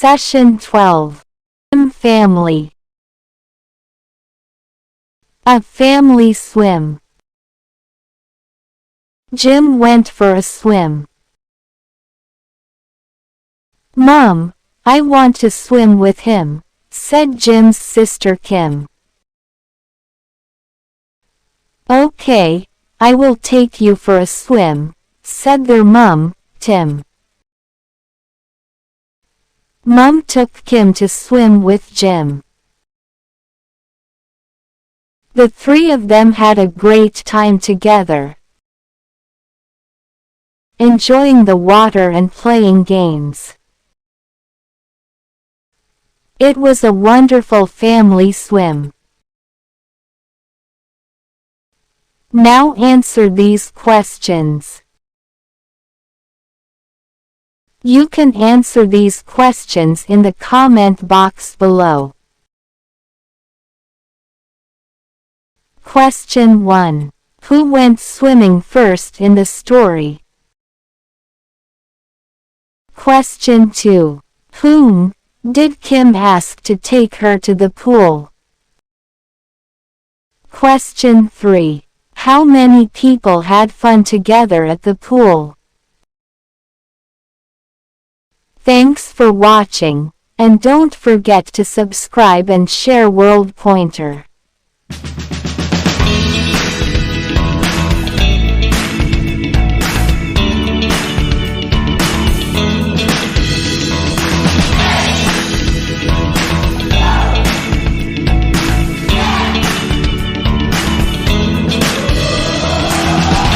Session 12. Family. A family swim. Jim went for a swim. "Mom, I want to swim with him," said Jim's sister Kim. "Okay, I will take you for a swim," said their mom, Tim. Mom took Kim to swim with Jim. The three of them had a great time together, enjoying the water and playing games. It was a wonderful family swim. Now answer these questions. You can answer these questions in the comment box below. Question 1. Who went swimming first in the story? Question 2. Whom did Kim ask to take her to the pool? Question 3. How many people had fun together at the pool? Thanks for watching, and don't forget to subscribe and share World Pointer.